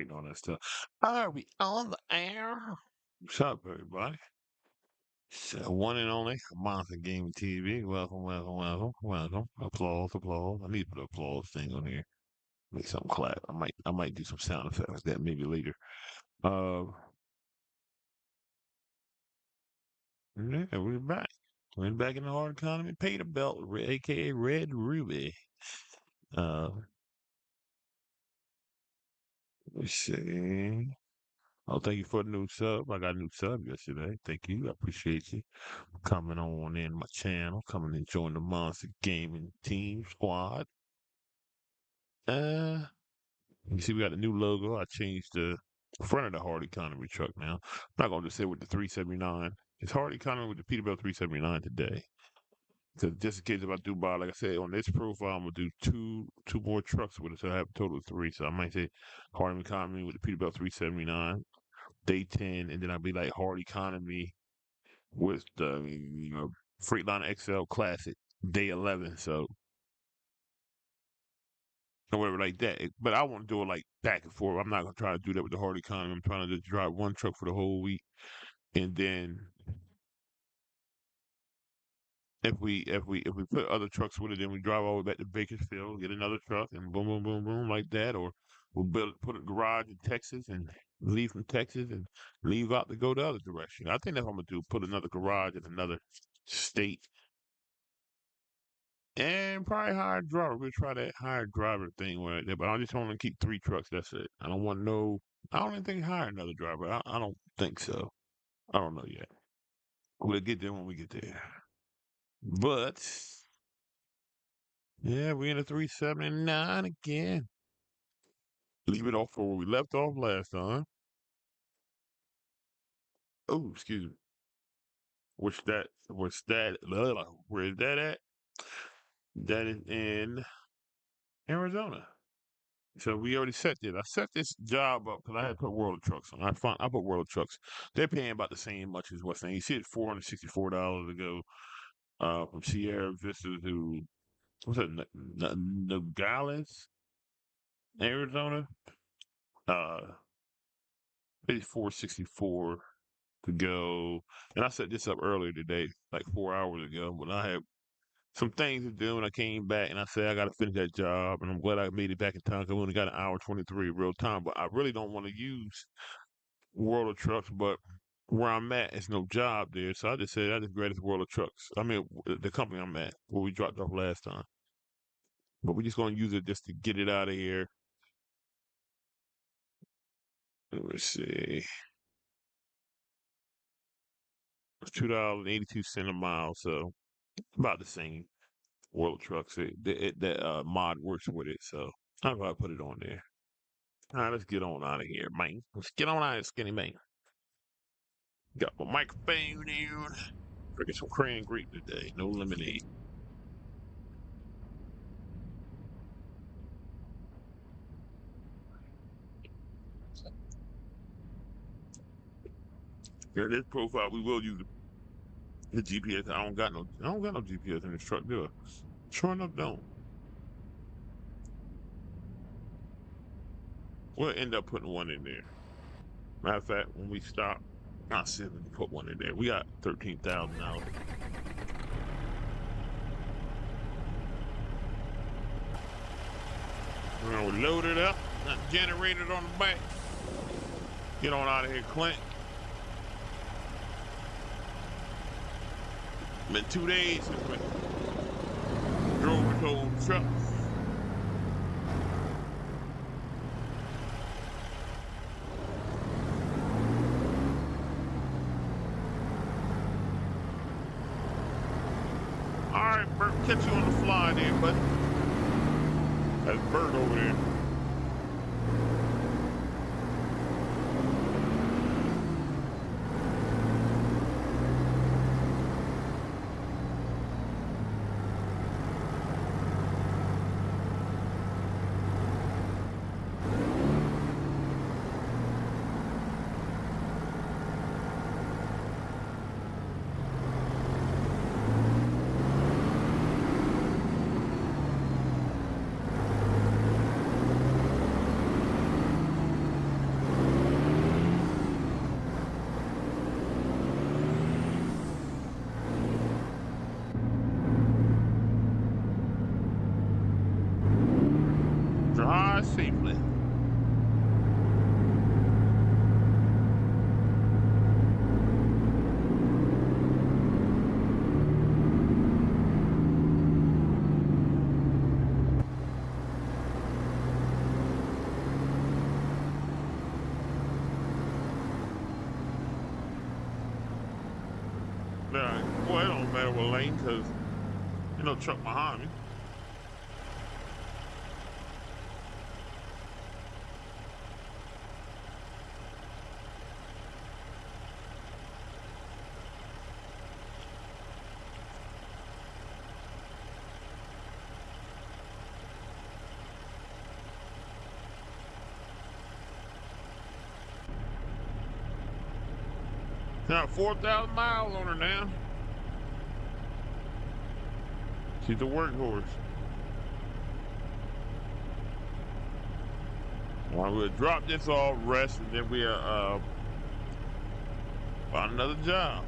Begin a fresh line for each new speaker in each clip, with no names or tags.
waiting on that stuff. Are we on the air? What's up, everybody? It's one and only Monster Gaming TV. Welcome, welcome, welcome, welcome. Applause, applause. I need to put an applause thing on here. Make something clap. I might do some sound effects like that maybe later. Uh, yeah, we're back. We're back in the hard economy. Pay the belt, aka Red Ruby. Uh, let's see. Oh, thank you for the new sub. I got a new sub yesterday. Thank you. I appreciate you coming on in my channel, coming and join the Monster Gaming Team Squad. Uh, you see, we got a new logo. I changed the front of the hard economy truck now. I'm not gonna just say with the 379. It's hard economy with the Peterbilt 379 today. Because just in case if I do buy, like I said, on this profile, I'm gonna do two more trucks with it, so I have a total of three. So I might say hard economy with the Peterbilt 379, day 10, and then I'll be like hard economy with the Freightliner XL Classic day 11. So or whatever like that. But I want to do it like back and forth. I'm not gonna try to do that with the hard economy. I'm trying to just drive one truck for the whole week, and then if we put other trucks with it, then we drive all the way back to Bakersfield, get another truck, and boom, boom, boom, boom, like that. Or we'll put a garage in Texas and leave from Texas and leave out to go the other direction. I think that's what I'm gonna do. Put another garage in another state. And probably hire a driver. We'll try that hire driver thing right there. But I just want to keep three trucks. That's it. I don't want no. I don't even think hire another driver. I don't think so. I don't know yet. We'll get there when we get there. But yeah, we in a 379 again. Leave it off for where we left off last time. Oh, excuse me. What's that? What's that? Where is that at? That is in Arizona. So we already set this. I set this job up because I had put World of Trucks on. I put World of Trucks. They're paying about the same much as what's saying. You see, it's $464 to go from Sierra Vista to what's that? Nogales, Arizona. Uh, it's 464 to go. And I set this up earlier today, like 4 hours ago. But I had some things to do, and I came back and I said I got to finish that job, and I'm glad I made it back in time because I only got an hour 23 real time. But I really don't want to use World of Trucks, but where I'm at, it's no job there, so I just said I just grabbed this World of Trucks. I mean, the company I'm at, where we dropped off last time. But we're just gonna use it just to get it out of here. Let's see, it's $2.82 a mile, so about the same. World of Trucks, that mod works with it, so I'm gonna put it on there. All right, let's get on out of here, man. Let's get on out of here, skinny man. Got my microphone on. Drinking some cran grape today. No lemonade. Yeah, this profile we will use the GPS. I don't got no GPS in this truck, do I? Sure enough, don't. We'll end up putting one in there. Matter of fact, when we stop, I'll see if we can put one in there. We got 13,000 out. We load it up, not generated on the back. Get on out of here, Clint. Been 2 days since we drove this old truck. All right, Bert, catch you on the fly there, bud. That's Bert over there. Nah, well, it don't matter what lane, because, you know, truck behind me. Got 4,000 miles on her now. She's a workhorse. Well, we'll drop this off, rest, and then we'll find another job.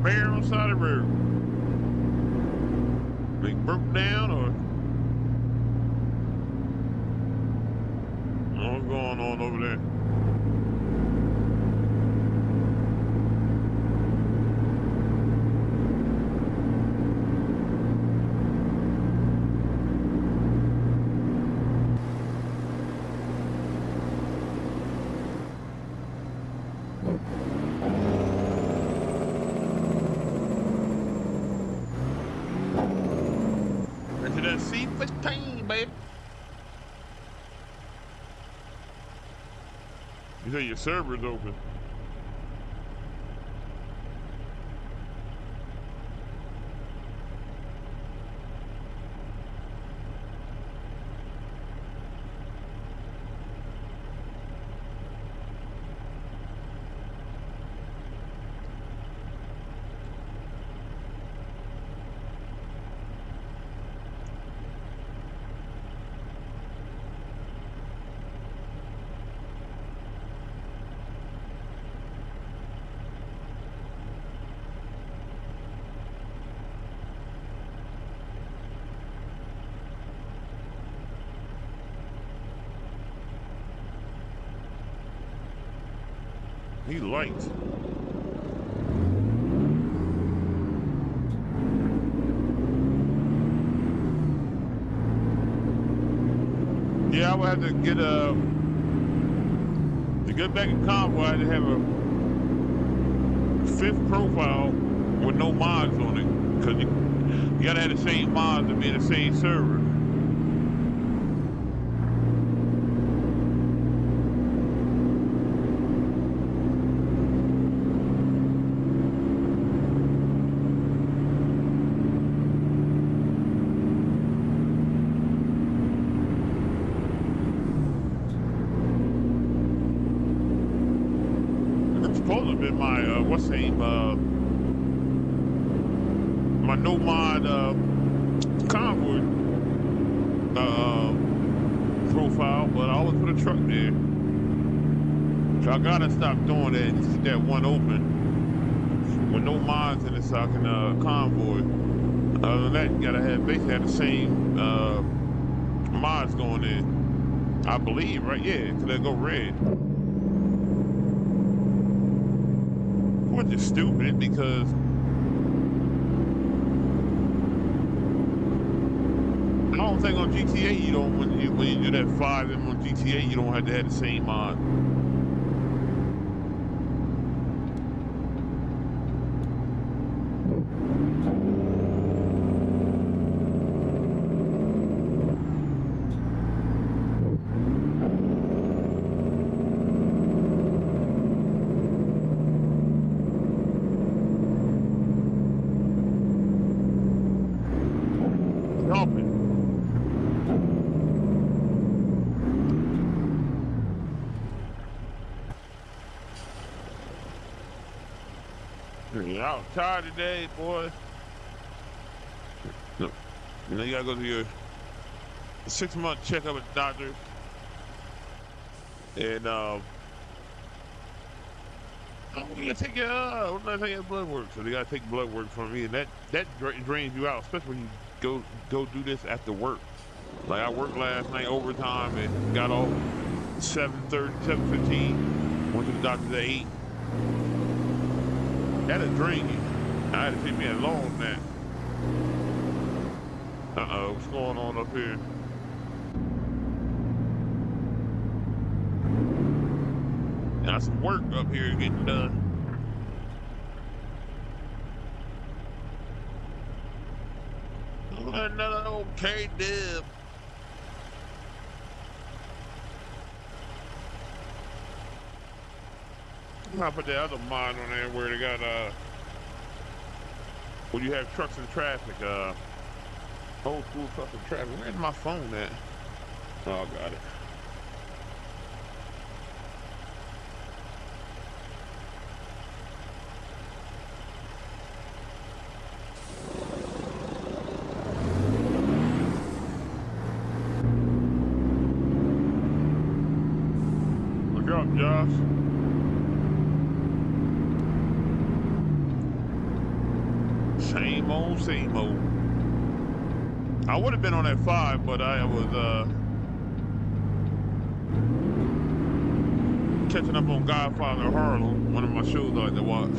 Bear on the side of the road. They broke down or what's going on over there? Into that C-15, baby. You say your server's open. He lights. Yeah, I would have to get to get back in Convoy. I had to have a 5th profile with no mods on it, because you gotta have the same mods to be in the same server. Supposed to have been my what's the name? My no mod Convoy profile, but I always put a truck there. So I gotta stop doing that and keep that one open with no mods in it, so I can Convoy. Other than that, you gotta have basically have the same mods going in. I believe, right? Yeah, because they go red. Which is stupid, because I don't think on GTA you don't, when you do that 5M on GTA, you don't have to have the same mod. Yeah, I was tired today, boy. No, you know, you gotta go to your 6 month checkup with the doctor, and we gotta take we're gonna take your blood work. So they gotta take blood work from me, and that drains you out, especially when you go do this after work. Like I worked last night overtime and got off 7:30, 7:15. Went to the doctor's at 8. That'll drain you. I had to take me a long nap. What's going on up here? Got some work up here getting done. Another okay dib. I put the other mod on there where they got when you have trucks in traffic, old school trucks in traffic. Where's my phone at? Oh, got it. What's up, Josh? Same old, same old. I would have been on that 5, but I was catching up on Godfather Harlem, one of my shows I like to watch.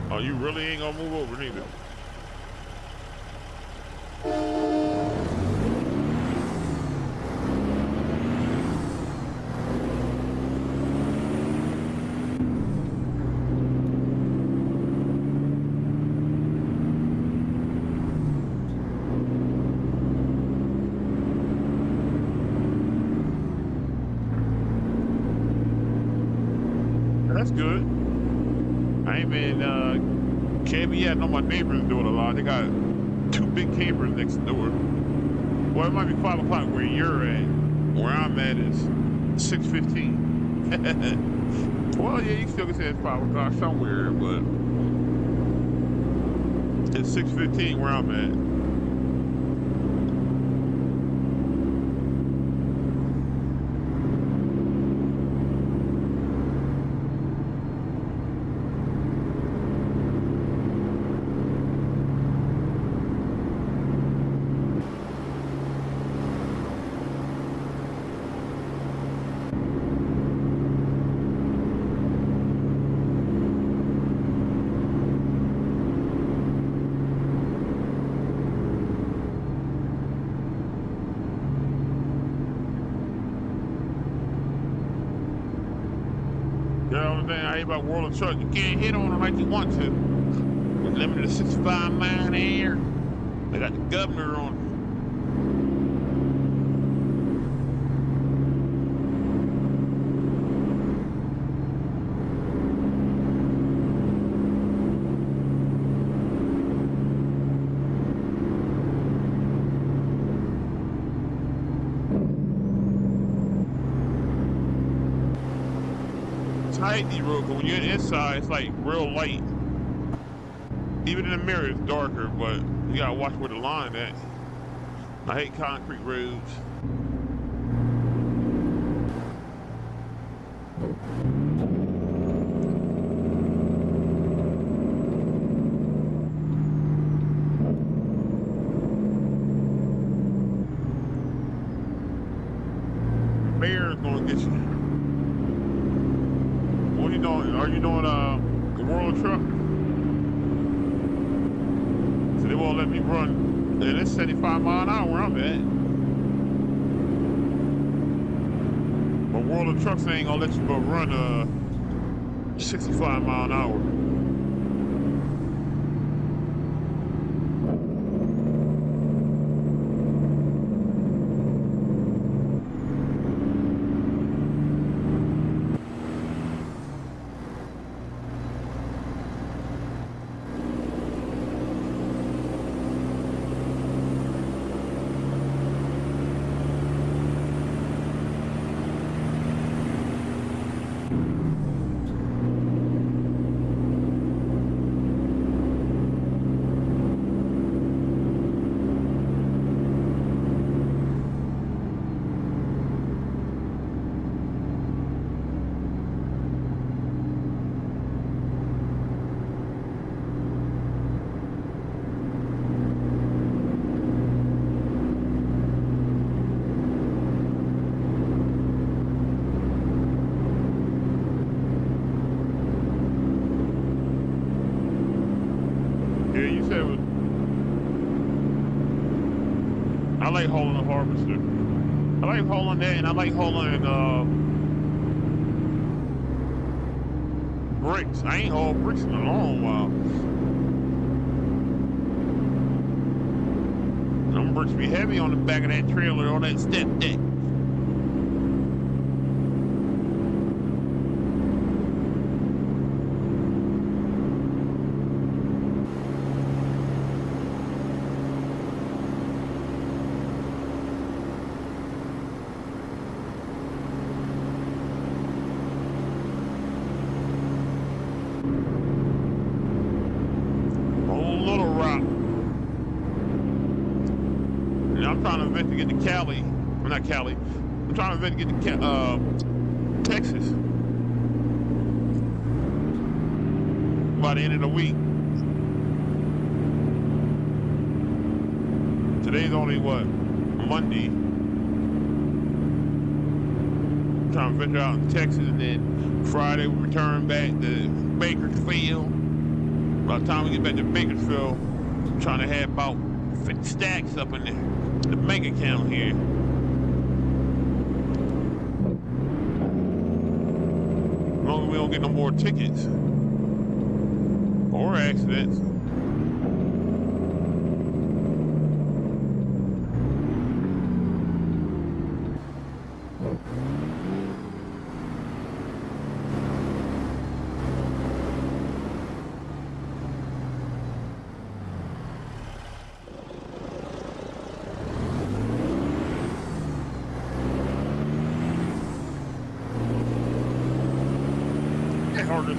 Oh, you really ain't gonna move over neither. That's good. I ain't been camping yet. I know my neighbors doing a lot. They got 2 big campers next door. Well, it might be 5 o'clock where you're at. Where I'm at is 6:15. Well, yeah, you still can say it's 5 o'clock somewhere, but it's 6:15 where I'm at. You know what I'm saying? I hate about World of Truck. You can't hit on them like you want to. We're limited to 65 mile an hour. They got the governor on. I hate these roads, but when you're inside, it's like real light. Even in the mirror, it's darker, but you gotta watch where the line at. I hate concrete roads. Bear's gonna get you. What are you doing? Are you doing the World Truck? So they won't let me run. And it's 75 mile an hour where I'm at. But World of Trucks ain't gonna let you but run 65 mile an hour. like hauling a harvester. I like hauling that, and I like hauling bricks. I ain't hauled bricks in a long while. Them bricks be heavy on the back of that trailer on that step deck. I'm trying to investigate to Cali. Well, not Cali. I'm trying to investigate to Texas by the end of the week. Today's only what? Monday. I'm trying to venture out in Texas, and then Friday we return back to Bakersfield. By the time we get back to Bakersfield, I'm trying to have about 50 stacks up in the bank account here. As long as we don't get no more tickets or accidents.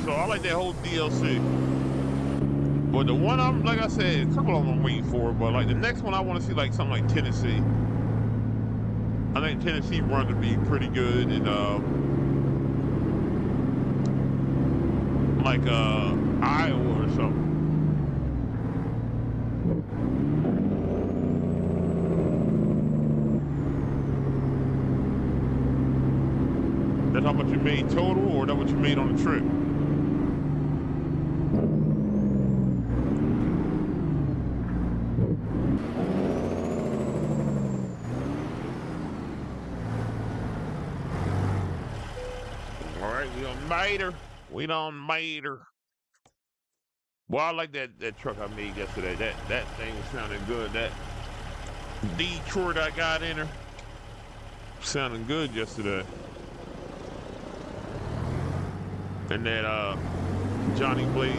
So I like that whole DLC. But the one I'm, like I said, a couple of them I'm waiting for, but like the next one I want to see like something like Tennessee. I think Tennessee run to be pretty good, and like Iowa or something. That's how much you made total, or that what you made on the trip? All right, we done made her. We done made her. Well, I like that truck I made yesterday. That thing sounded good. That Detroit I got in her sounding good yesterday. And that Johnny Blaze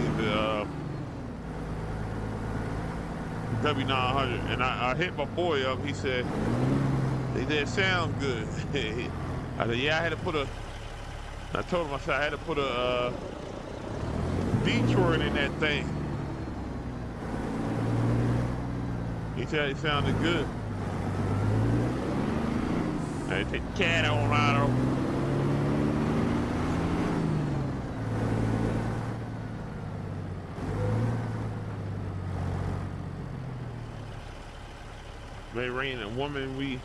W900, and I hit my boy up. He said, "It sounds good." I said, "Yeah, I had to put a." I told him, I said I had to put a Detroit in that thing. He said it sounded good. I take the cat on out of him. They rain a woman we.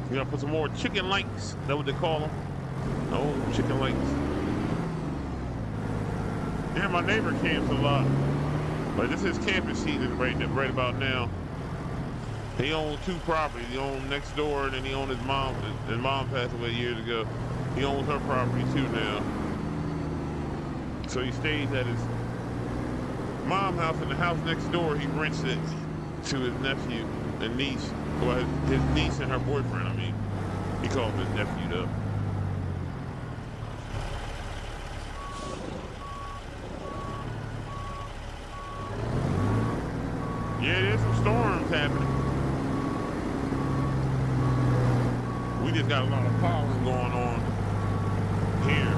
We gotta put some more chicken links. That's what they call them. Oh, chicken links. Yeah, my neighbor camps a lot. But this is camping season right about now. He owns 2 properties. He owns next door, and then he owns his mom. His mom passed away years ago. He owns her property too now. So he stays at his mom's house, and the house next door, he rents it to his nephew and niece. Well, his niece and her boyfriend, I mean. He calls him his nephew, though. Yeah, there's some storms happening. We just got a lot of pollen going on here.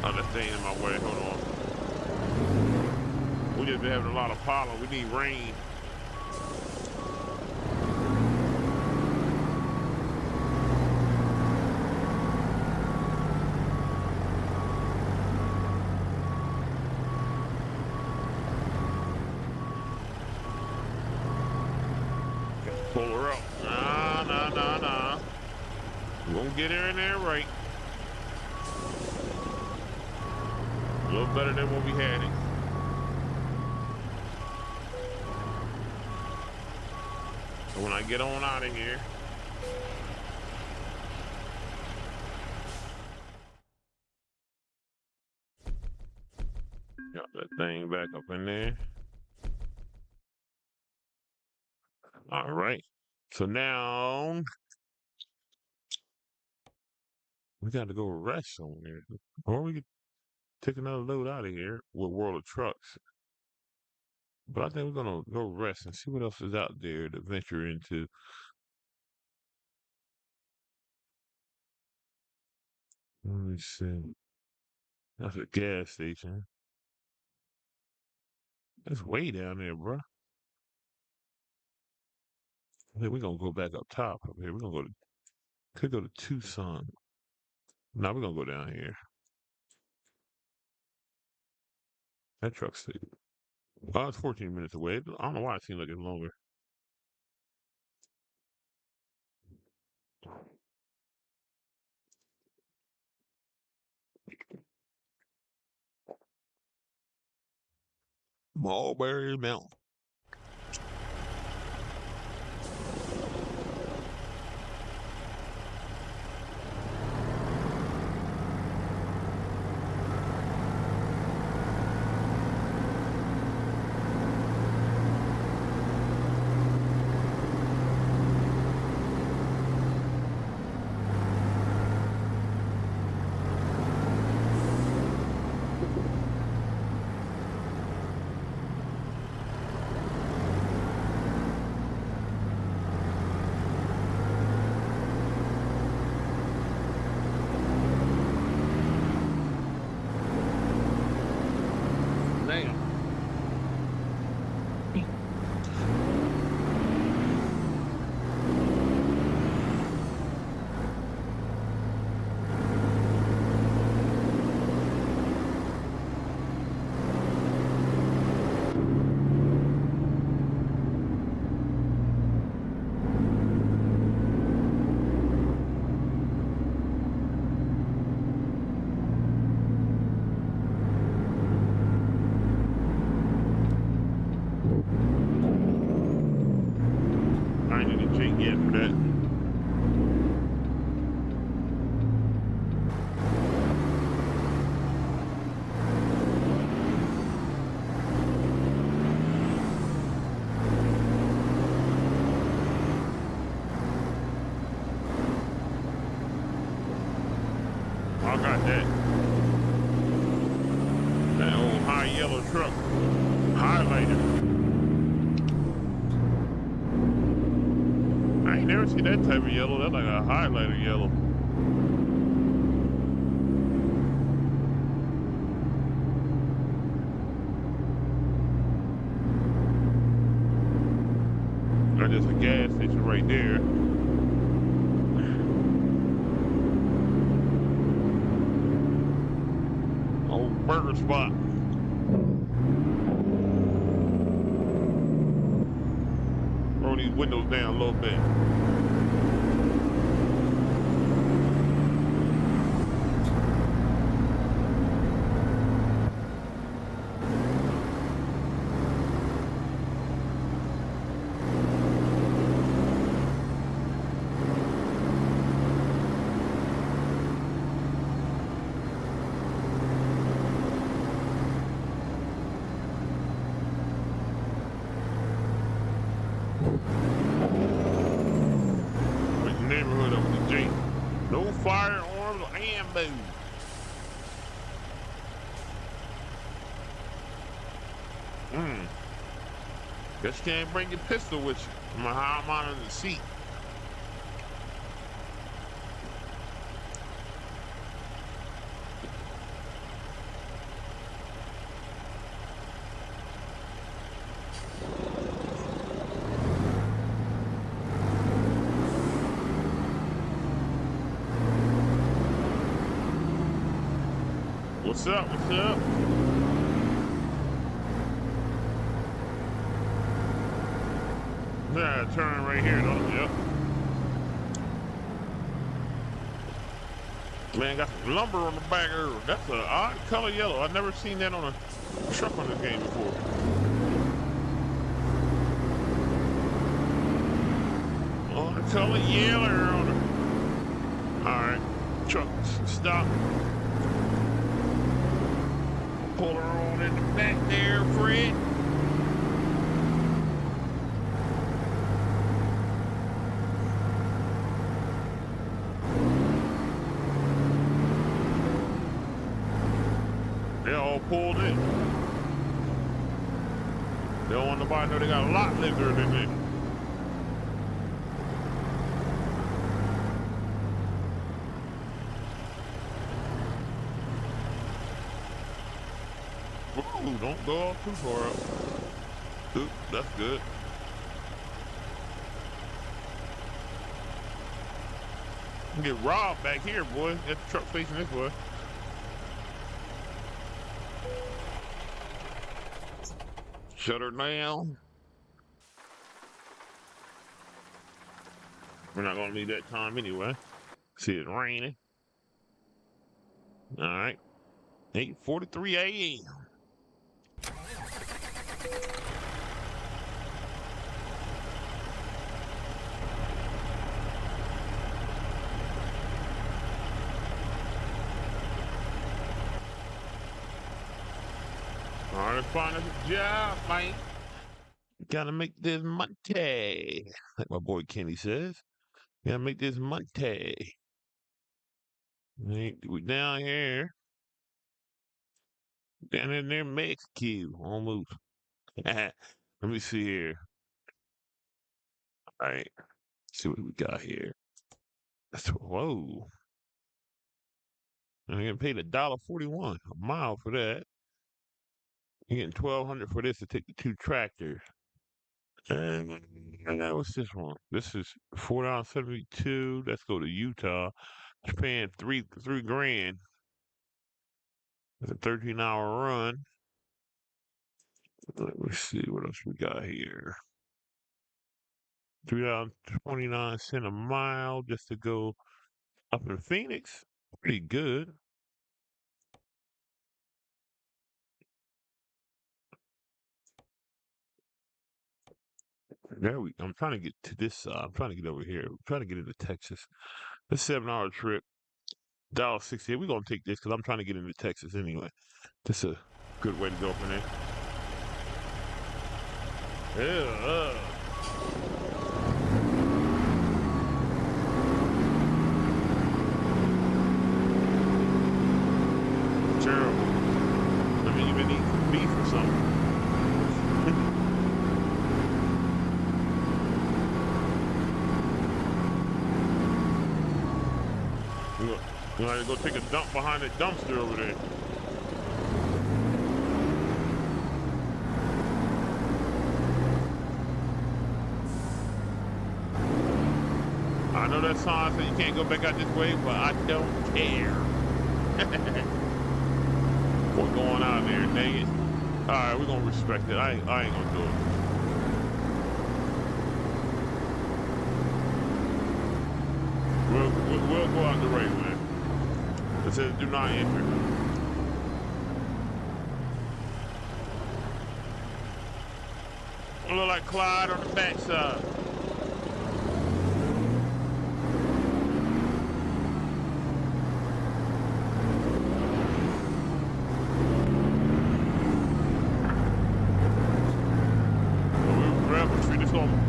Oh, that thing in my way. Hold on. We just been having a lot of pollen. We need rain. Pull her up. Nah, nah, nah, nah. We're gonna get her in there right. A little better than what we had it. And when I get on out of here, got that thing back up in there. All right. So now we got to go rest somewhere. Or we could take another load out of here with World of Trucks. But I think we're going to go rest and see what else is out there to venture into. Let me see. That's a gas station. That's way down there, bro. I think we're going to go back up top up here. We're going to could go to Tucson. Now we're going to go down here. That truck's oh, it's 14 minutes away. I don't know why it seems like it's longer. Mulberry Mountain. Damn. I ain't in the Jake yet for that. I got that. That old high yellow truck. Highlighter. I ain't never seen that type of yellow. That's like a highlighter yellow. That's just a gas station right there. Old burger spot. Roll these windows down a little bit. Which neighborhood of the Jake? No firearms or ammo. Guess you can't bring your pistol with you. I'm on the seat. What's up? What's up? Yeah, turn right here, don't it? Yep. Man, got some lumber on the back here. That's an odd color yellow. I've never seen that on a truck on this game before. Odd color yellow on it. Alright, truck, stop. Pull her on in the back there, Fred. They all pulled in. They don't want nobody to know they got a lot bigger than me. Ooh, don't go off too far up. Oop, that's good. You can get robbed back here, boy. Got the truck facing this way. Shut her down. We're not gonna need that time anyway. See, it's raining. All right. 8:43 a.m. All right, find us a job, man. Gotta make this money. Like my boy Kenny says. Gotta make this money. We down here. Down in there, Mexico. Almost. Let me see here. All right. See what we got here. Whoa. I'm getting paid $1.41 a mile for that. You're getting $1,200 for this to take the 2 tractors. And what's this one? This is $4.72. Let's go to Utah. It's paying three grand. It's a 13-hour run. Let me see what else we got here. $3.29 a mile just to go up in Phoenix. Pretty good. I'm trying to get to this side. I'm trying to get over here. I'm trying to get into Texas. This 7-hour trip. $1.68. We're gonna take this because I'm trying to get into Texas anyway. This is a good way to go from there. Yeah. Terrible. I mean, you've been eating beef or something. You gotta go take a dump behind that dumpster over there. I know that sign says you can't go back out this way, but I don't care. What's going on there, dang it? Alright, we're gonna respect it. I ain't gonna do it. We'll go out the right way. It says do not enter. Look like Clyde on the backside.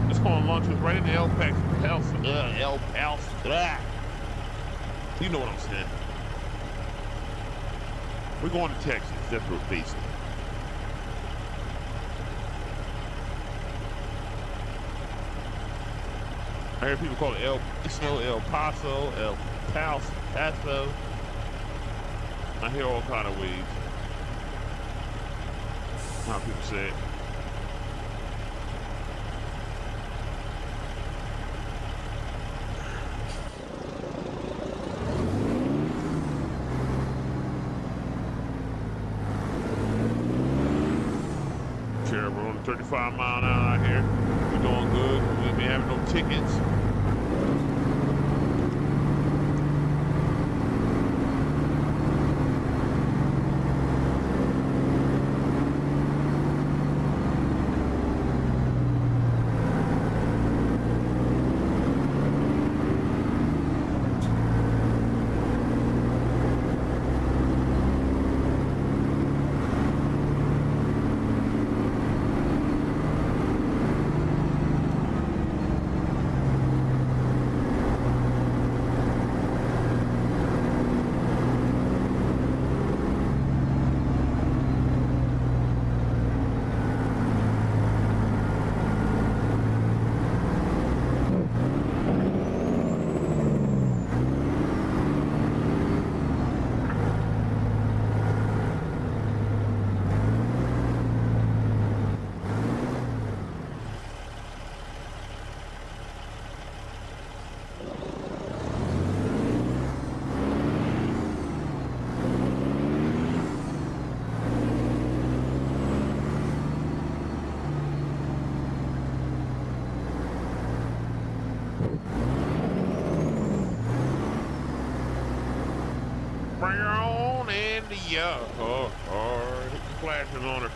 It's gonna launch us right into El Paso. El Paso. You know what I'm saying. We're going to Texas. That's what basically. I hear people call it El Paso, El Paso. I hear all kind of ways. How people say it. 35 mile an hour out here. We're doing good. We ain't been having no tickets. Bring her on in the yard. Hit the flashes on her.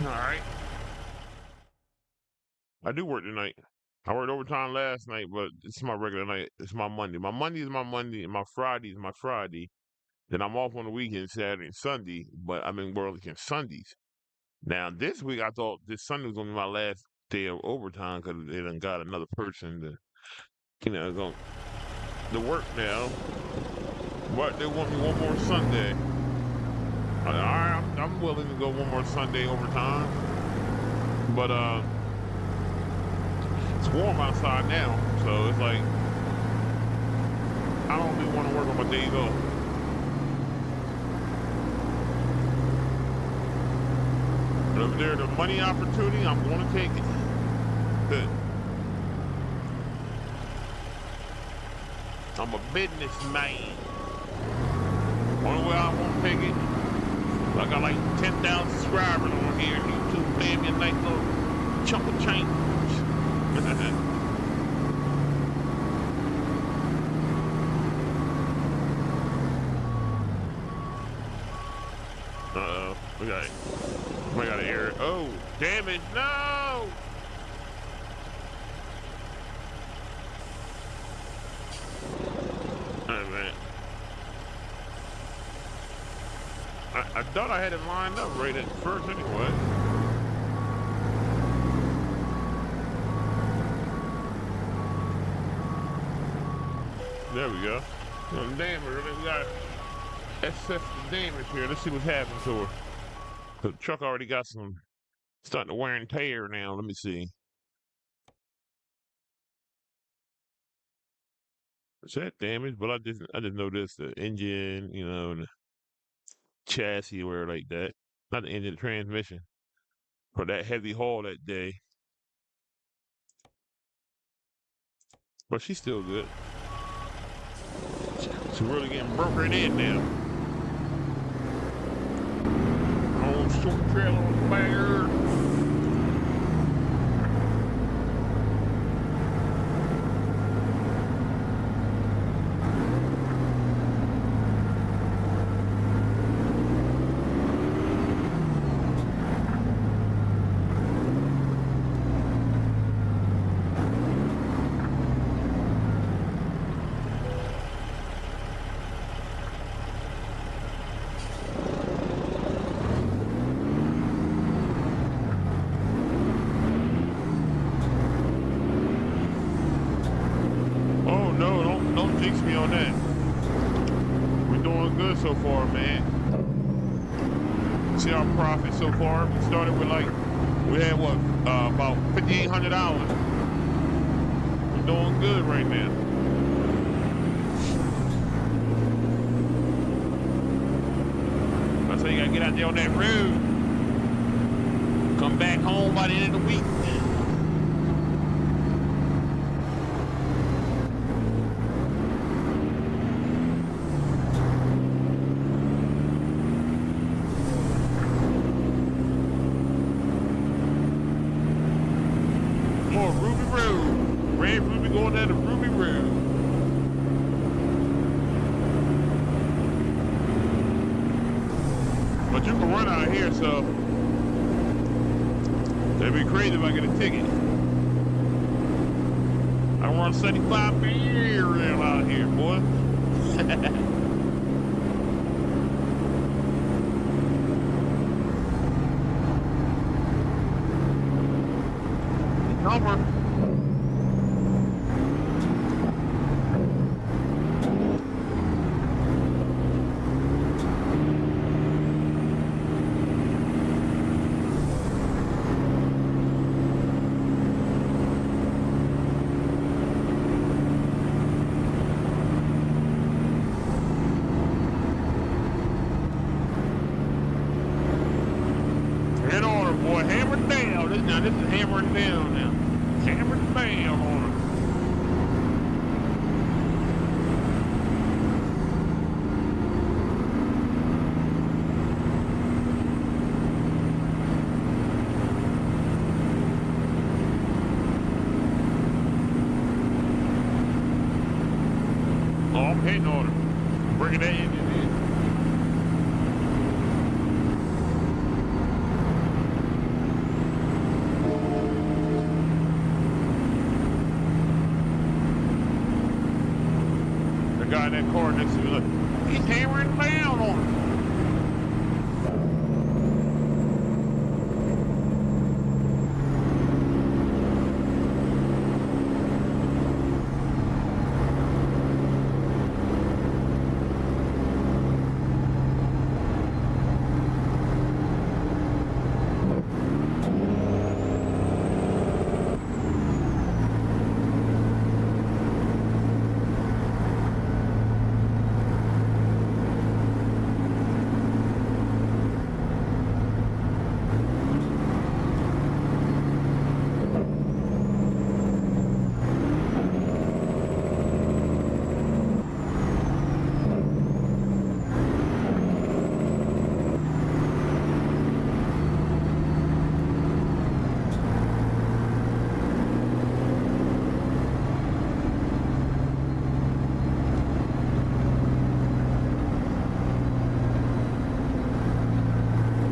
All right. I do work tonight. I worked overtime last night, but it's my regular night. It's my Monday. My Monday is my Monday, and my Friday is my Friday. Then I'm off on the weekend, Saturday and Sunday, but I've been working Sundays. Now, this week, I thought this Sunday was going to be my last day of overtime because they done got another person going to work now. But they want me one more Sunday. All right, I'm willing to go one more Sunday overtime. But it's warm outside now, so it's like I don't really want to work on my days off. But if there's a money opportunity, I'm going to take it. Good. I'm a businessman. Only way I won't take it, I got like 10,000 subscribers on here. YouTube paying me a nice little chunk of change. Uh-oh. We got an error. Oh, damage. No! Oh, man. I thought I had it lined up right at first anyway. There we go. Some damage. We got assess the damage here. Let's see what's happening to her. The truck already got starting to wear and tear now. Let me see. Is that damage? But I just noticed the engine, and the chassis were like that. Not the engine, the transmission. For that heavy haul that day. But she's still good. She's really getting brokered in now. Old short trailer on the fire. Don't jinx me on that. We're doing good so far, man. See our profit so far. We started with we had what, about 5,800 hours. We're doing good right now. That's how you gotta get out there on that road. Come back home by the end of the week. But you can run out here, so it'd be crazy if I get a ticket. I run 75 beer out here, boy. Number. In order, boy. Hammer down. This is hammering down now. Hammer down on it. Oh, I'm hitting on it. Bringing that engine in. The guy in that car next to me, look, he's hammering down on it.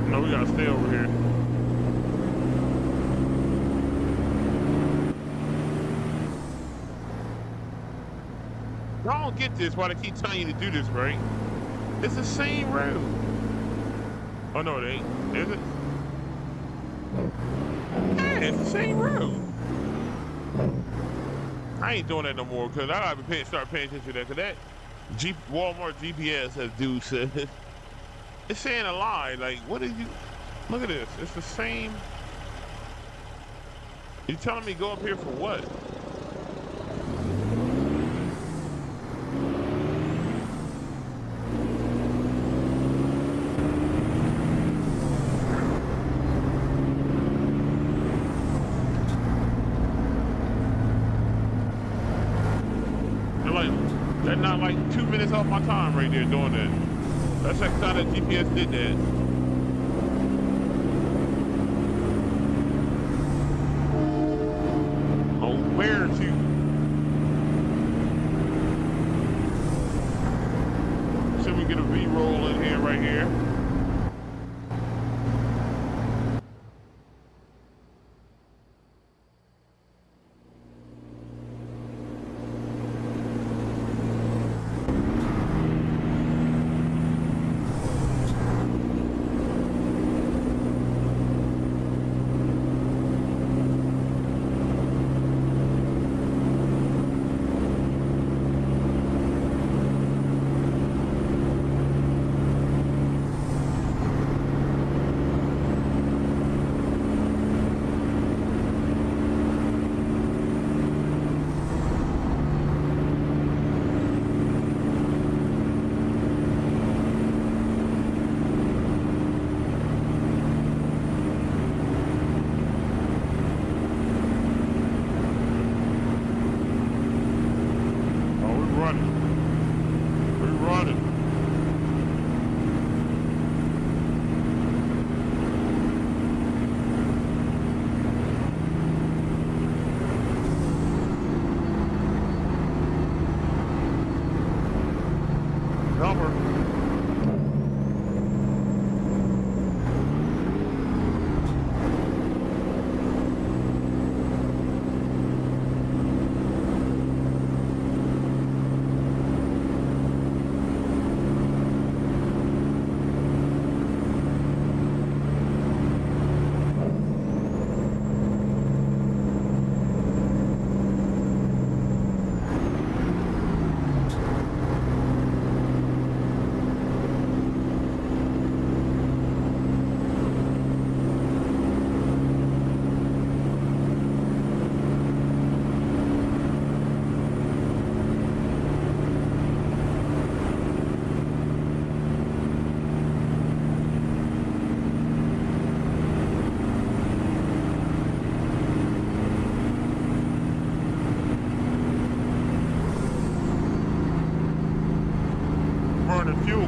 No, we gotta stay over here. Y'all don't get this, why they keep telling you to do this, right? It's the same road. Oh, no, it ain't. Is it? Yeah, it's the same road. I ain't doing that no more, because I gotta start paying attention to that, because that Walmart GPS, as dude said, it's saying a lie. Like, what did you... Look at this. It's the same... You telling me go up here for what? They're not like 2 minutes off my time right there doing that. That's like how that GPS did that. Oh, where to? So we get a V-roll in here, right here.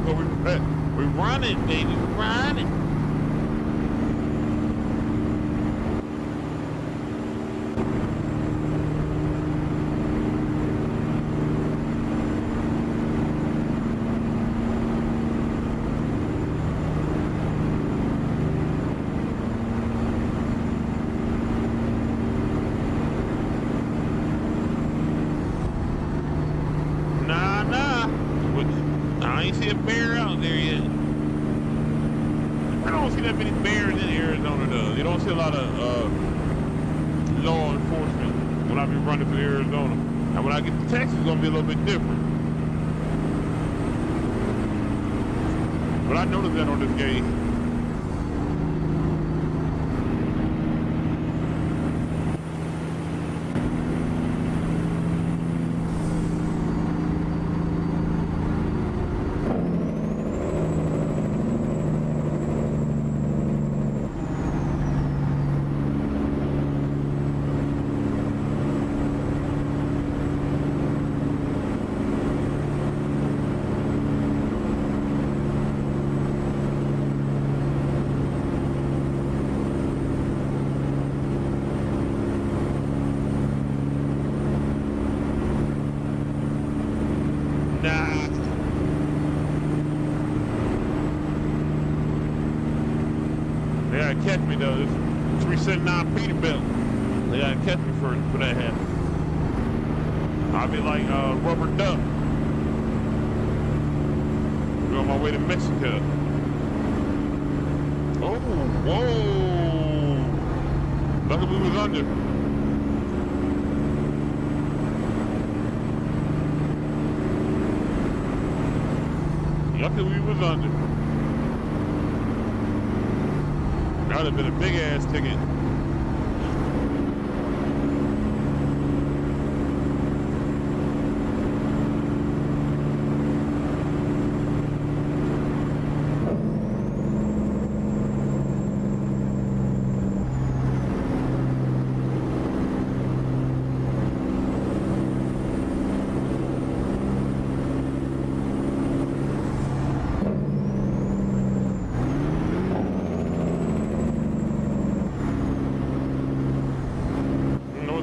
go. We running, baby, we running. Nah. I ain't see a bear out there yet. I don't see that many bears in Arizona, though. You don't see a lot of law enforcement when I be running through Arizona. And when I get to Texas, it's gonna be a little bit different. But I noticed that on this game. Nah. They gotta catch me though. This 379 Peterbilt. They gotta catch me for that happen. I'll be like Rubber Duck. We're on my way to Mexico. Oh, whoa! Luckily we was under. Luckily we was under. That would have been a big ass ticket.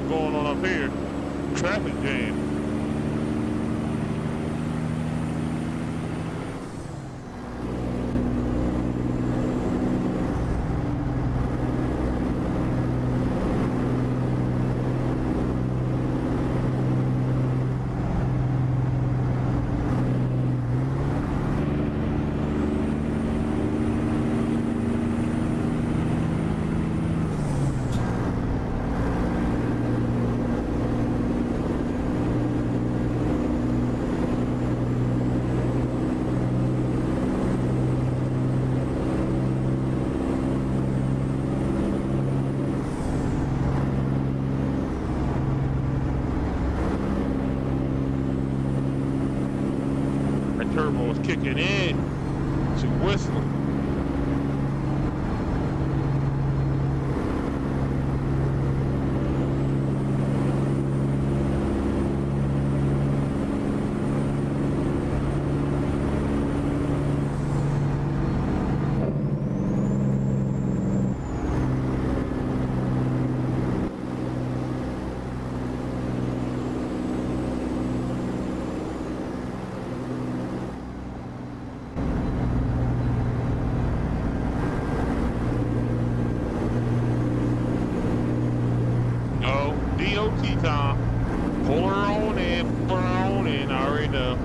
Going on up here, traffic jam. Turbo was kicking in to whistle. DOT time. Pull her on in, pull her on in, I already know.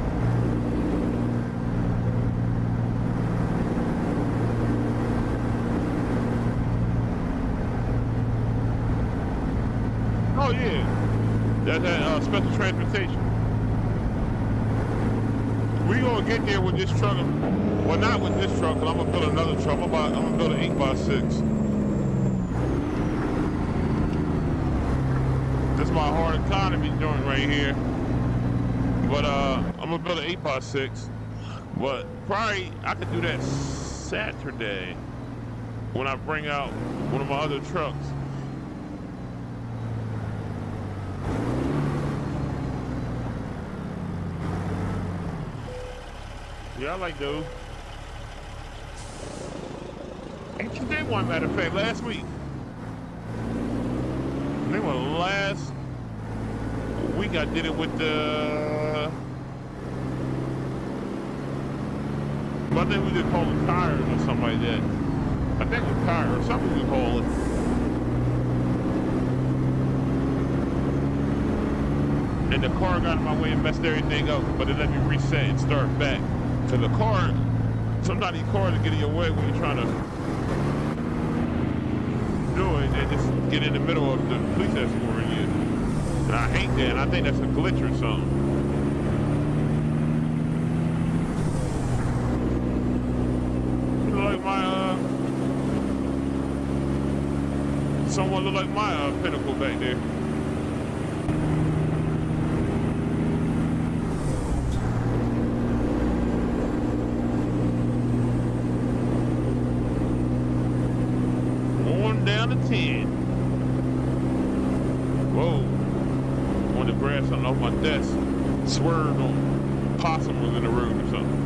Oh yeah, that's that special transportation. We gonna get there with this truck. Well, not with this truck, but I'm gonna build another truck. I'm gonna build an 8x6. This is my hard economy joint right here. But I'm gonna build an 8x6. But probably I could do that Saturday when I bring out one of my other trucks. Yeah, I like those. Ain't you did one, matter of fact, last week. I think last week I did it with the. I think we did call it tires or something like that. I think it was tires or something we call it. And the car got in my way and messed everything up, but it let me reset and start back. So the car, sometimes these cars get in your way when you're trying to do it and just get in the middle of the police escorting you. And I hate that, and I think that's a glitch or something. Like my, someone look like my Pinnacle back there. Going down to 10. Whoa. On the grass, something off my desk. Swerved on. Possum was in the road or something.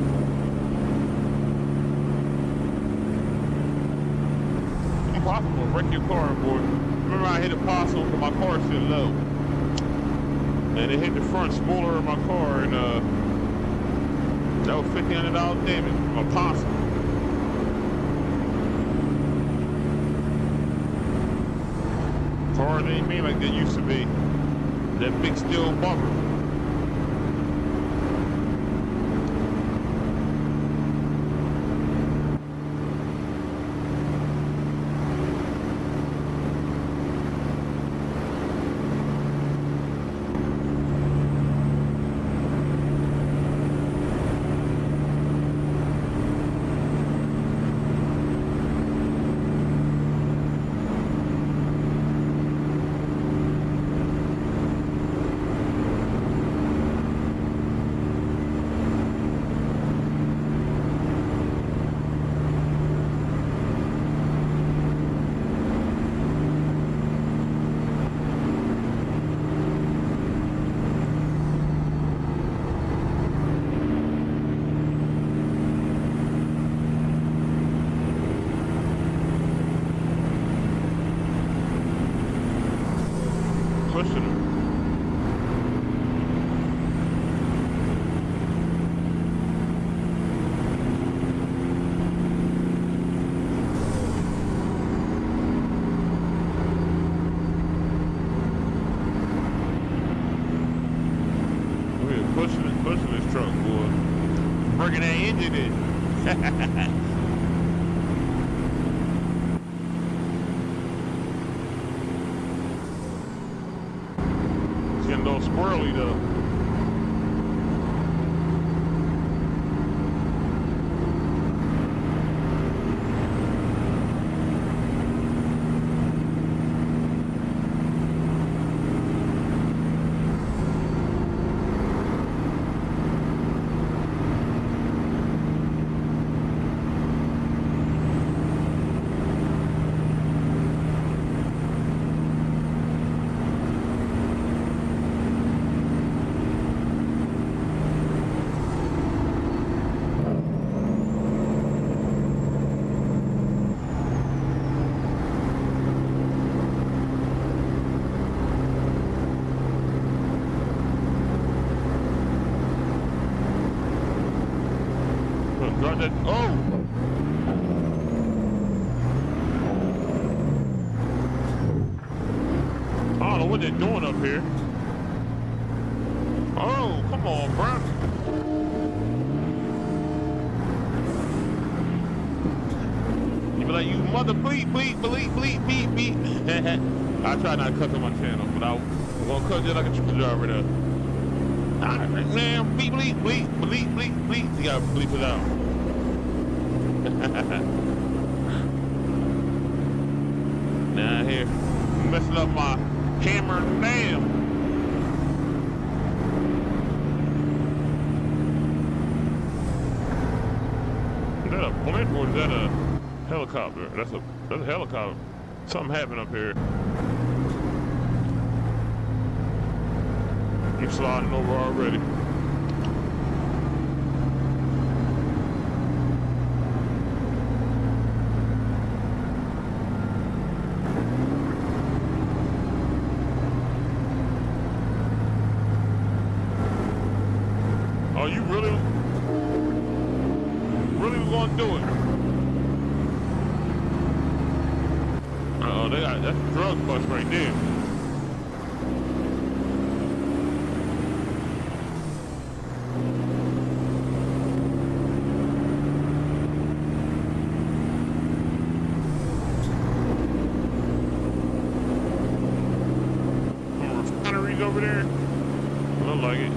Possum will wreck your car, boy. Remember I hit a possum because my car sit low. And it hit the front spoiler of my car and that was $1,500 damage from a possum. Cars ain't made like they used to be. That big steel bumper. Pushing them. We're pushing this truck, boy. Bringing that engine in. Getting a little squirrely though. Got that. Oh! I don't know what they're doing up here. Oh, come on, bro. You be like, you mother bleep. I try not to cuss on my channel, but I'm gonna cut you like a triple driver there. Alright, man, bleep. You gotta bleep it out. Now here, messing up my camera, damn. Is that a blimp or is that a helicopter? That's a helicopter. Something happened up here. I'm sliding over already. you really gonna do it? Uh-oh, that's a drug bust right there. Refineries over there? Look like it.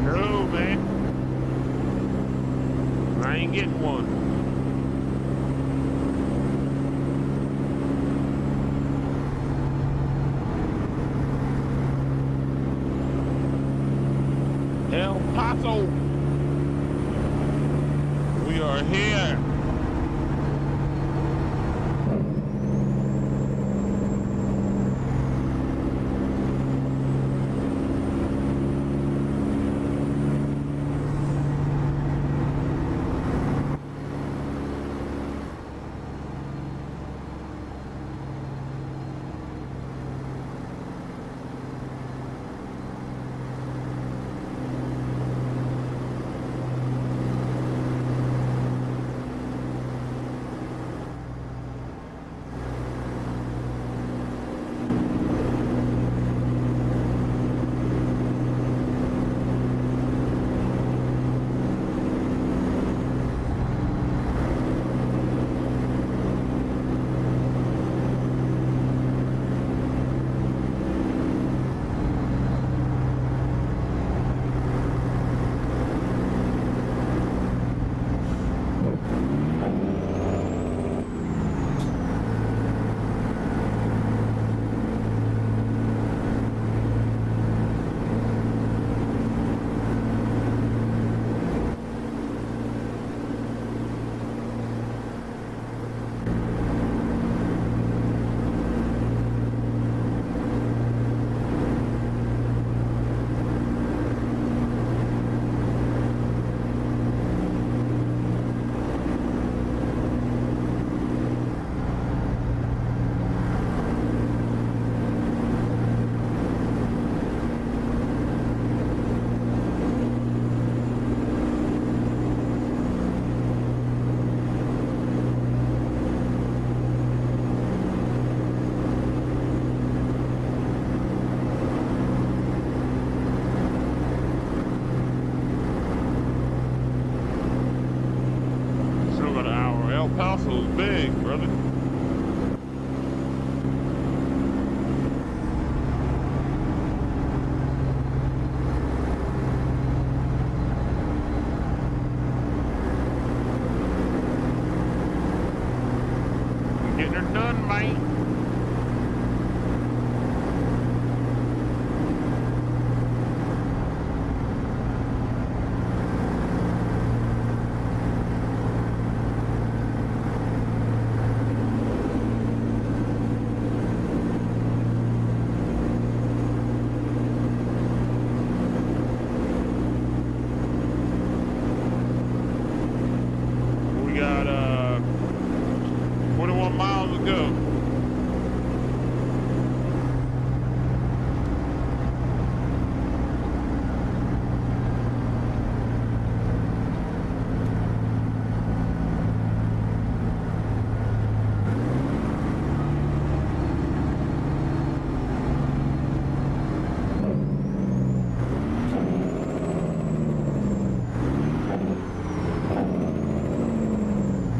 No, man. I ain't getting one. El Paso. We are here. El Paso's big, brother. Getting her done, man. We got 21 miles to go.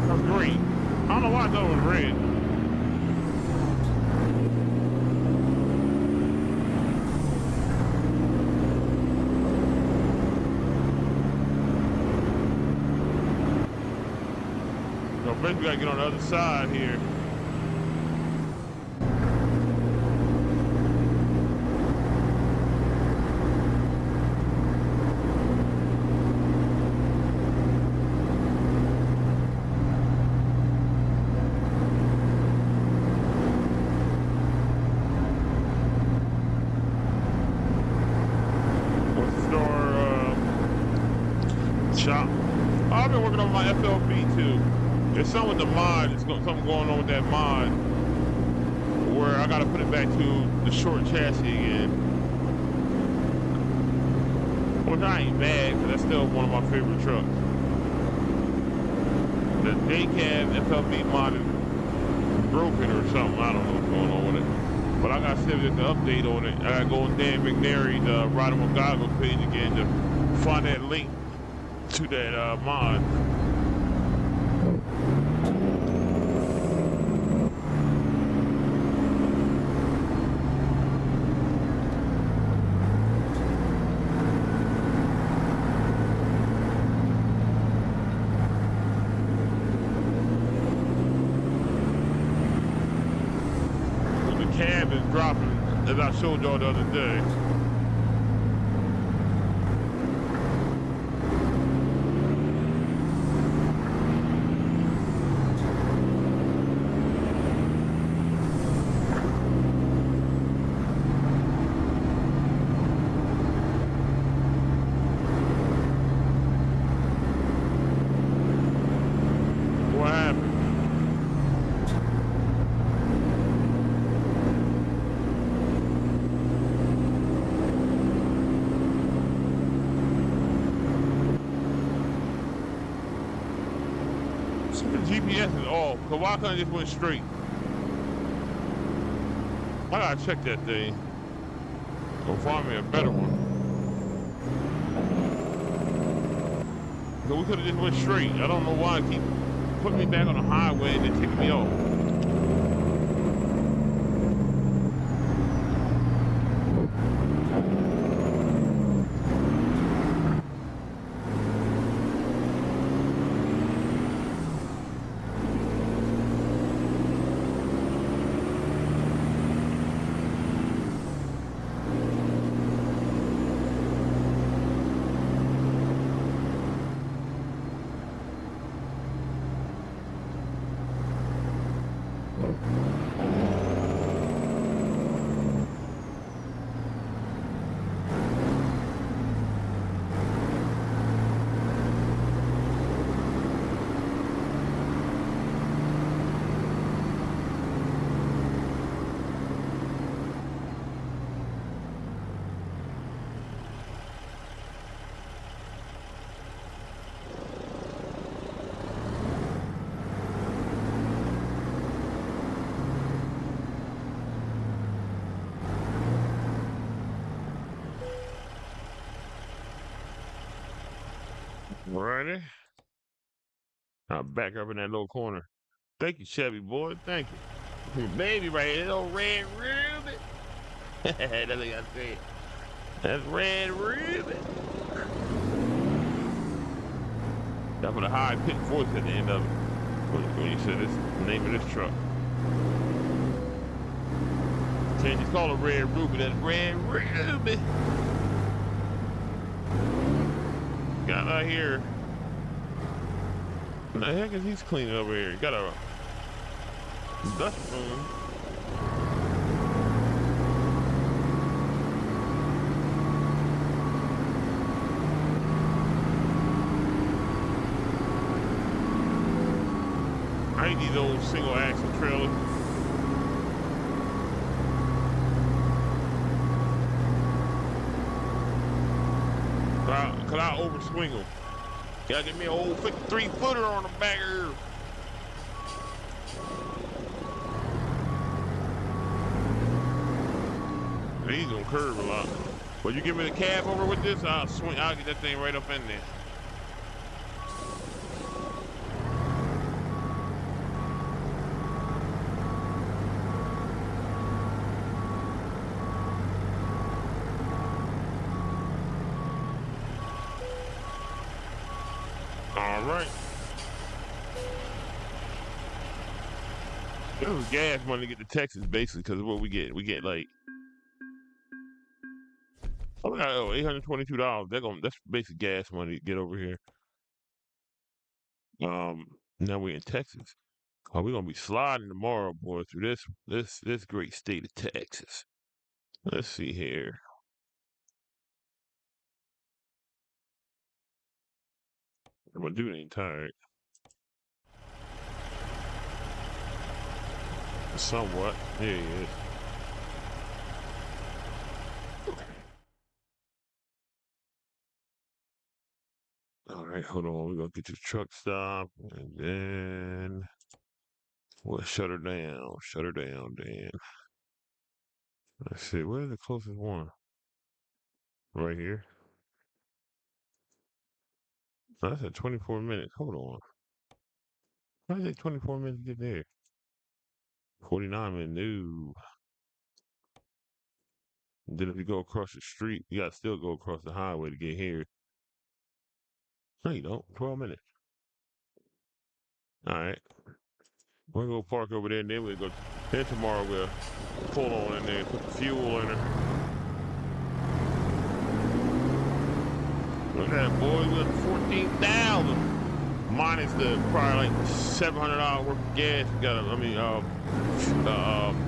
That's green. I don't know why I thought it was red. So basically, we gotta get on the other side here. What's the store? Shop. Oh, I've been working on my FLB too. There's something with the mod. Something going on with that mod where I gotta put it back to the short chassis again. Which I ain't bad, because that's still one of my favorite trucks. The JCab FLB mod is broken or something. I don't know what's going on with it. But I gotta send it the update on it. I gotta go on Dan McNary's Rider with Goggles page again to find that link to that mod. The cab is dropping, as I showed y'all the other day. What happened? The GPS is off, so why couldn't I just went straight? I gotta check that thing. Go find me a better one. So we could have just went straight. I don't know why it keep putting me back on the highway and then taking me off. Righty. I'll back up in that little corner. Thank you, Chevy boy. Thank you. Baby right here, little red ruby. That's what I said. That's red ruby. That put a high pitched voice at the end of it when you said this the name of this truck. Can't just call it Red Ruby. That's Red Ruby. Got out here. What the heck is he cleaning over here? Got a dust room. I hate these old single axle trailers. Cause I overswing them. Gotta get me an old 53-footer on the back here. He's gonna curve a lot. But you give me the cab over with this, I'll get that thing right up in there. All right. It was gas money to get to Texas, basically, because of what we get. We get like, $822. That's basic gas money to get over here. Now we're in Texas. We're gonna be sliding tomorrow, boy, through this great state of Texas. Let's see here. My dude ain't tired. Somewhat. There he is. All right, hold on. We're gonna get your truck stop, and then we'll shut her down. Shut her down, Dan. Let's see. Where's the closest one? Right here. Oh, that's at 24 minutes. Hold on. Why is it 24 minutes to get there? 49 minutes. No. Then if you go across the street, you gotta still go across the highway to get here. No, you don't. 12 minutes. All right. We'll go park over there, and then we'll go. Then tomorrow we'll pull on in there and put the fuel in her. Look at that, boy. We're at 14,000. Minus the probably like $700 worth of gas. We got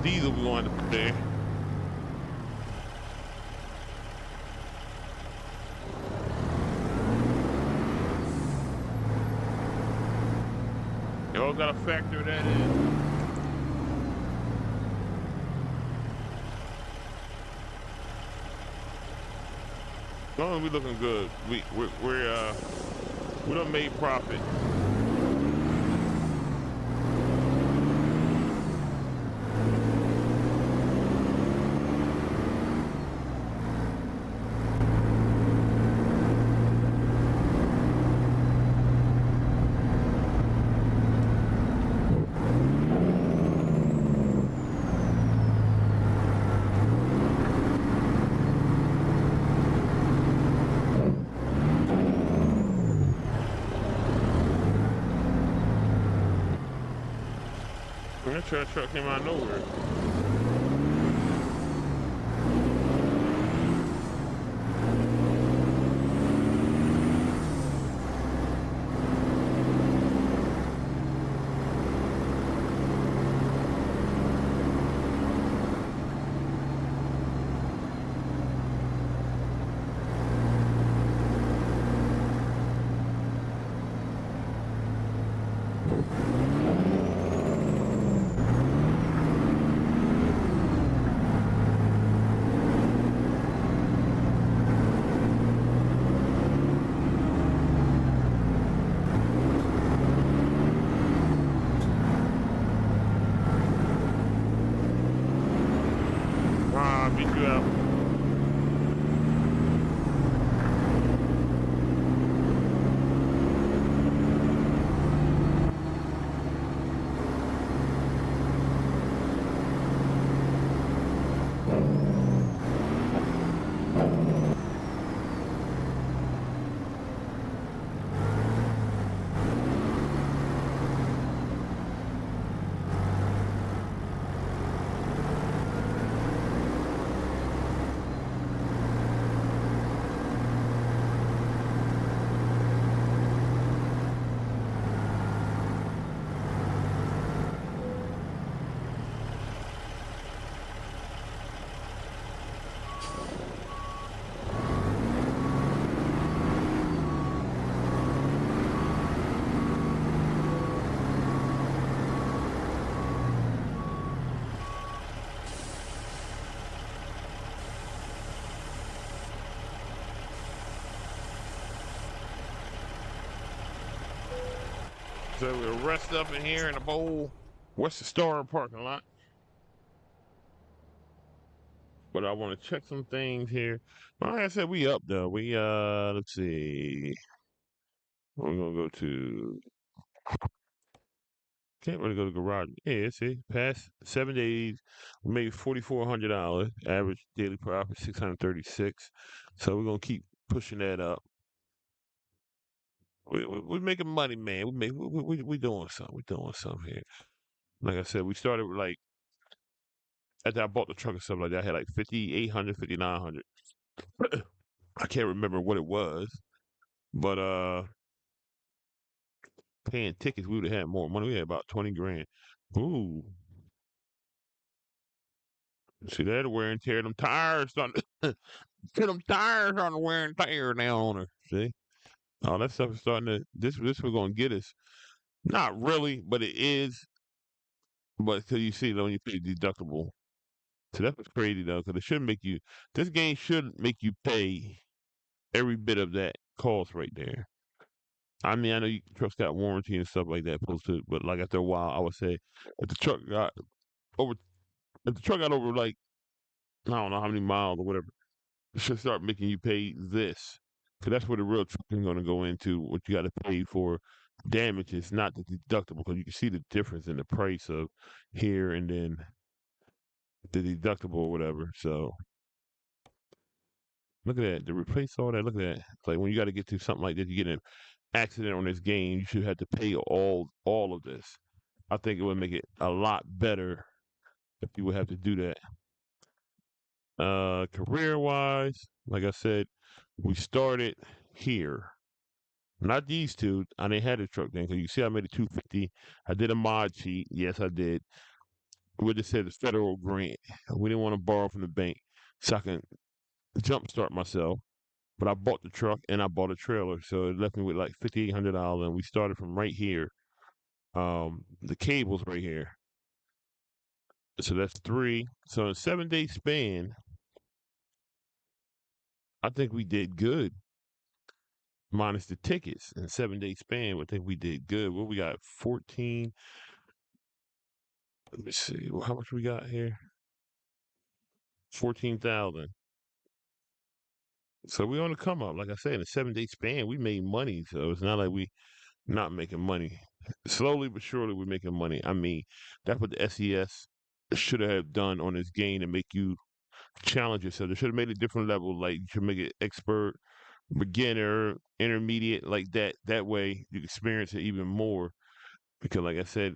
diesel we wanted to put there. Y'all gotta factor that in. No, we looking good. We done made profit. That truck came out of nowhere. So we'll rest up in here in a bowl. What's the Star parking lot? But I want to check some things here. Well, like I said, we up though. We let's see. We're gonna go to. Can't really go to garage. Yeah, see, past 7 days, we made $4,400. Average daily profit 636. So we're gonna keep pushing that up. We're making money, man. We doing something. We doing something here. Like I said, we started with like after I bought the truck and stuff like that. I had like 5,800, 5,900. I can't remember what it was, but paying tickets, we would have had more money. We had about 20 grand. Ooh, see that wear and tear. Them tires starting. See them tires on the wear and tear down on her. See, all that stuff is starting to. This was gonna get us. Not really, but it is. But because you see, when you pay deductible, so that was crazy though. Because it should make you. This game should make you pay every bit of that cost right there. I mean, I know you trucks got warranty and stuff like that posted, but like after a while, I would say if the truck got over, if the truck got over like I don't know how many miles or whatever, it should start making you pay this, because that's where the real trucking going to go into. What you got to pay for damages, not the deductible, because you can see the difference in the price of here and then the deductible or whatever. So look at that, to replace all that. Look at that. It's like when you got to get to something like this, you get in an accident on this game, you should have to pay all of this. I think it would make it a lot better if you would have to do that. Career wise, like I said, we started here. Not these two. I didn't have the truck then because you see I made a 250. I did a mod cheat. Yes, I did. We just said the federal grant. We didn't want to borrow from the bank so I can jumpstart myself. But I bought the truck and I bought a trailer, so it left me with like $5,800, and we started from right here. The cable's right here, so that's three. So in a 7 day span, I think we did good. Minus the tickets in a 7 day span, I think we did good. What we got? 14. Let me see. Well, how much we got here? 14,000. So we on the come up. Like I said, in a 7 day span, we made money. So it's not like we not making money. Slowly but surely, we're making money. I mean, that's what the SES should have done on this game to make you challenge yourself. They should have made a different level. Like you should make it expert, beginner, intermediate, like that. That way you experience it even more. Because, like I said,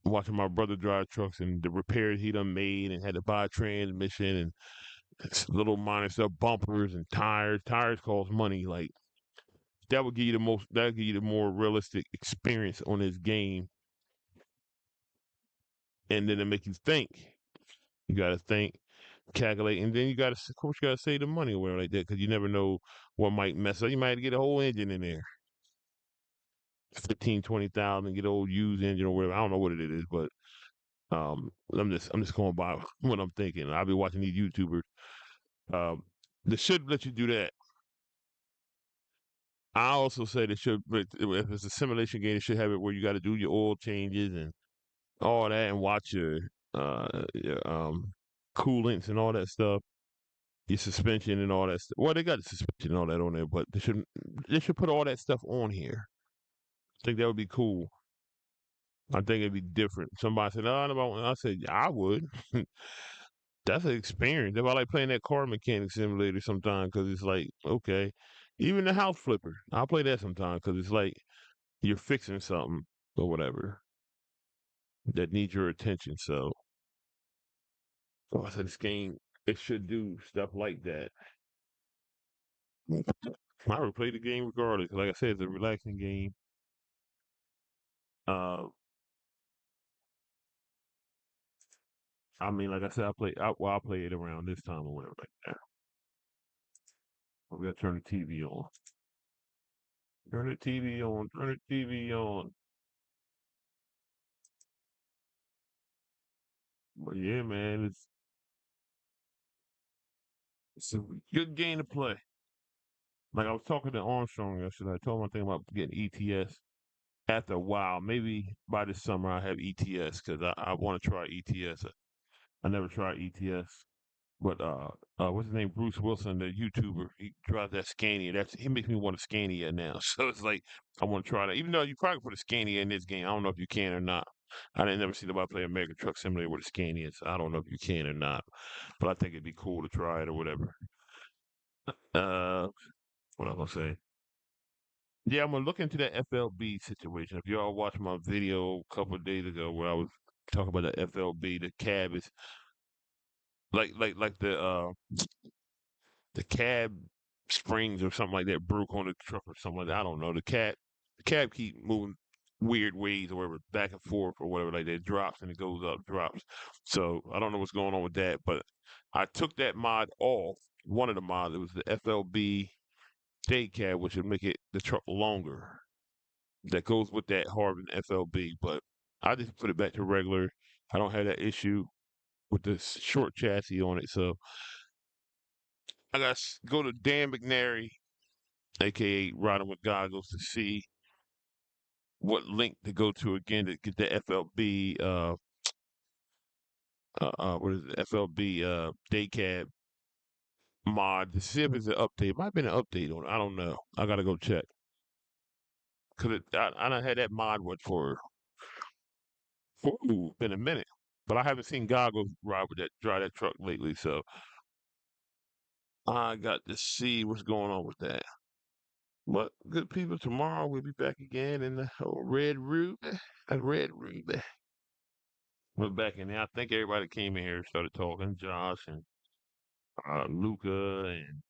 watching my brother drive trucks and the repairs he done made and had to buy a transmission and little minor stuff, bumpers and tires. Tires cost money. Like that would give you the most. That would give you the more realistic experience on this game, and then it make you think. You got to think, calculate, and then you got to, of course, you got to save the money or whatever like that, because you never know what might mess up. You might get a whole engine in there, 15, 20,000, get an old used engine or whatever. I don't know what it is, but I'm just going by what I'm thinking. I'll be watching these YouTubers. Um, they should let you do that. I also say they should, if it's a simulation game, they should have it where you got to do your oil changes and all that, and watch your coolants and all that stuff, your suspension and all that stuff. Well, they got the suspension and all that on there, but they should put all that stuff on here. I think that would be cool. I think it'd be different. Somebody said, "Oh, I don't want-" I said, yeah, "I would." That's an experience. If I like playing that car mechanic simulator sometimes, because it's like, okay, even the house flipper, I'll play that sometimes because it's like you're fixing something or whatever that needs your attention. So I said, this game, it should do stuff like that. I would play the game regardless. Like I said, it's a relaxing game. Uh, I mean, like I said, I'll play it around this time or whatever like that. We gotta turn the TV on. Turn the TV on. Turn the TV on. But yeah, man, it's a good game to play. Like I was talking to Armstrong yesterday. I told him I think about getting ETS. after a while, maybe by this summer, I'll have ETS because I want to try ETS. I never tried ETS. But what's his name? Bruce Wilson, the YouTuber. He drives that Scania. He makes me want a Scania now. So it's like I want to try that. Even though you probably put a Scania in this game, I don't know if you can or not. I didn't never see nobody play American Truck Simulator with a Scania, so I don't know if you can or not. But I think it'd be cool to try it or whatever. Uh, what I'm gonna say? Yeah, I'm gonna look into that FLB situation. If y'all watched my video a couple of days ago where I was talking about the FLB, the cab is like the cab springs or something like that broke on the truck or something like that. I don't know. The cab keep moving weird ways or whatever, back and forth or whatever like that. It drops and it goes up, drops. So I don't know what's going on with that, but I took that mod off. One of the mods, it was the FLB day cab, which would make it the truck longer. That goes with that Harvin FLB, but I just put it back to regular. I don't have that issue with this short chassis on it, so I got to go to Dan McNary, aka Riding with Goggles, to see what link to go to again to get the FLB. What is it? FLB day cab mod to see if it's an update. It might have been an update on it. I don't know. I gotta go check because I done had that mod what for ooh, been a minute, but I haven't seen Goggles ride with that drive that truck lately. So I got to see what's going on with that. But good people, tomorrow we'll be back again in the old Red Ruby. Red Ruby. We're back in there. I think everybody came in here and started talking. Josh and Luca and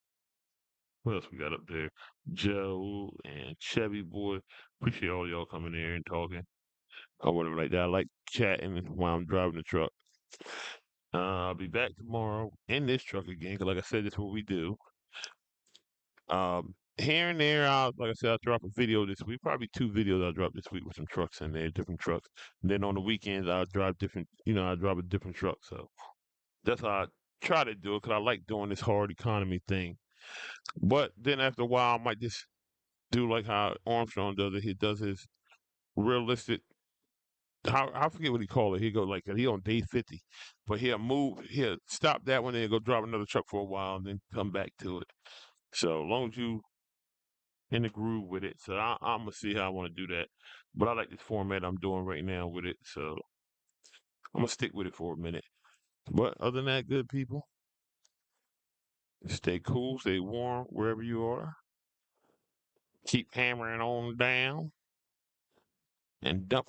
what else we got up there? Joe and Chevy Boy. Appreciate all y'all coming in here and talking or whatever like that. I like chatting while I'm driving the truck. I'll be back tomorrow in this truck again because, like I said, this is what we do. Here and there, like I said, I'll drop a video this week. Probably two videos I'll drop this week with some trucks in there, different trucks. And then on the weekends, I'll drive different, I'll drive a different truck. So that's how I try to do it because I like doing this hard economy thing. But then after a while, I might just do like how Armstrong does it. He does his realistic. How I forget what he called it. He go like he on day 50, but he'll stop that one and go drive another truck for a while and then come back to it. So as long as you in the groove with it, so I'm gonna see how I want to do that. But I like this format I'm doing right now with it, so I'm gonna stick with it for a minute. But other than that, good people, stay cool, stay warm wherever you are. Keep hammering on down and dumping.